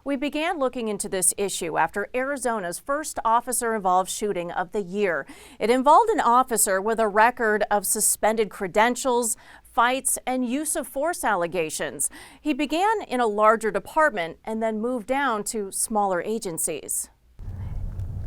We began looking into this issue after Arizona's first officer-involved shooting of the year. It involved an officer with a record of suspended credentials, fights, and use of force allegations. He began in a larger department and then moved down to smaller agencies.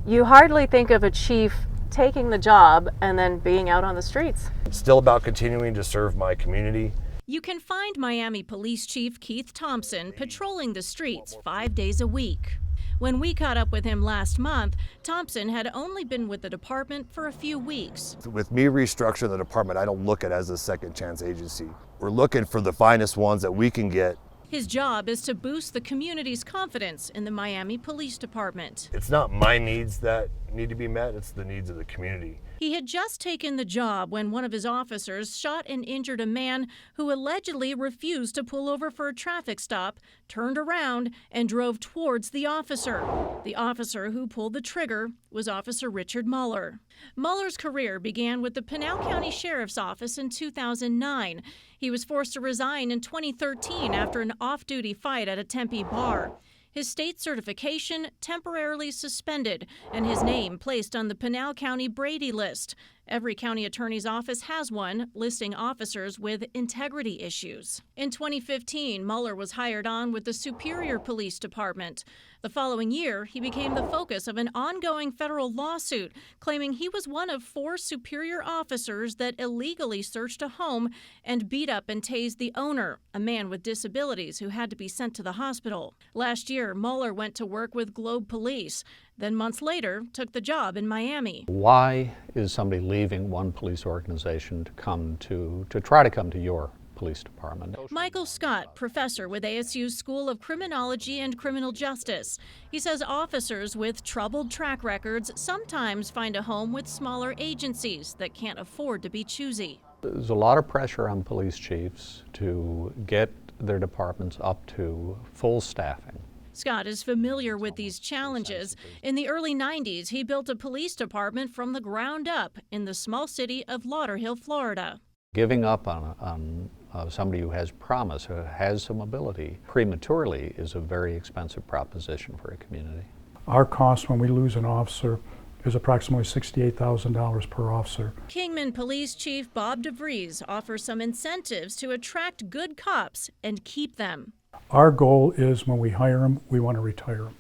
You hardly think of a chief taking the job and then being out on the streets. It's still about continuing to serve my community. You can find Miami Police Chief Keith Thompson patrolling the streets 5 days a week. When we caught up with him last month, Thompson had only been with the department for a few weeks. With me restructuring the department, I don't look at it as a second chance agency. We're looking for the finest ones that we can get. His job is to boost the community's confidence in the Miami Police Department. It's not my needs that need to be met, it's the needs of the community. He had just taken the job when one of his officers shot and injured a man who allegedly refused to pull over for a traffic stop, turned around, and drove towards the officer. The officer who pulled the trigger was Officer Richard Mueller. Mueller's career began with the Pinal County Sheriff's Office in 2009. He was forced to resign in 2013 after an off-duty fight at a Tempe bar. His state certification temporarily suspended, and his name placed on the Pinal County Brady list. Every county attorney's office has one, listing officers with integrity issues. In 2015, Mueller was hired on with the Superior Police Department. The following year, he became the focus of an ongoing federal lawsuit, claiming he was one of 4 superior officers that illegally searched a home and beat up and tased the owner, a man with disabilities who had to be sent to the hospital. Last year, Mueller went to work with Globe Police, then months later took the job in Miami. Why is somebody leaving one police organization to try to come to your police department? Michael Scott, professor with ASU's School of Criminology and Criminal Justice. He says officers with troubled track records sometimes find a home with smaller agencies that can't afford to be choosy. There's a lot of pressure on police chiefs to get their departments up to full staffing. Scott is familiar with these challenges. In the early 90s, he built a police department from the ground up in the small city of Lauderhill, Florida. Giving up on somebody who has promise, who has some ability, prematurely is a very expensive proposition for a community. Our cost when we lose an officer is approximately $68,000 per officer. Kingman Police Chief Bob DeVries offers some incentives to attract good cops and keep them. Our goal is when we hire them, we want to retire them.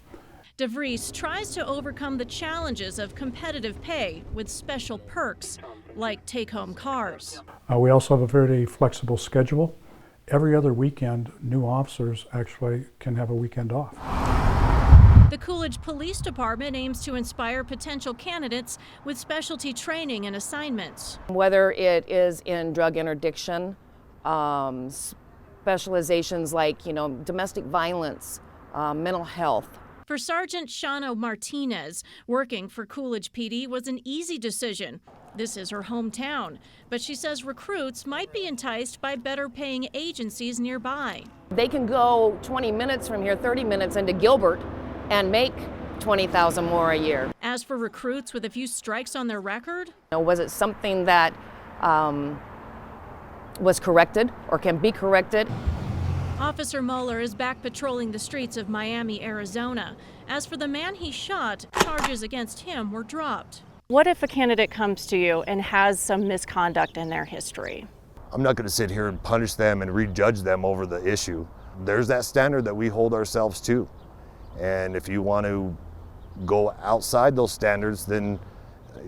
DeVries tries to overcome the challenges of competitive pay with special perks, like take-home cars. We also have a very flexible schedule. Every other weekend, new officers actually can have a weekend off. The Coolidge Police Department aims to inspire potential candidates with specialty training and assignments. Whether it is in drug interdiction, specializations like, domestic violence, mental health. For Sergeant Shano Martinez, working for Coolidge PD was an easy decision. This is her hometown, but she says recruits might be enticed by better paying agencies nearby. They can go 20 minutes from here, 30 minutes into Gilbert and make $20,000 more a year. As for recruits with a few strikes on their record? Was it something that was corrected or can be corrected? Officer Mueller is back patrolling the streets of Miami, Arizona. As for the man he shot, charges against him were dropped. What if a candidate comes to you and has some misconduct in their history? I'm not going to sit here and punish them and rejudge them over the issue. There's that standard that we hold ourselves to. And if you want to go outside those standards, then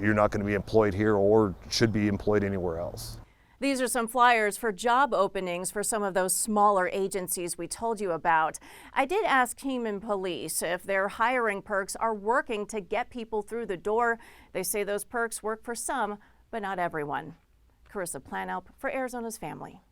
you're not going to be employed here or should be employed anywhere else. These are some flyers for job openings for some of those smaller agencies we told you about. I did ask Kingman Police if their hiring perks are working to get people through the door. They say those perks work for some, but not everyone. Carissa Planalp for Arizona's Family.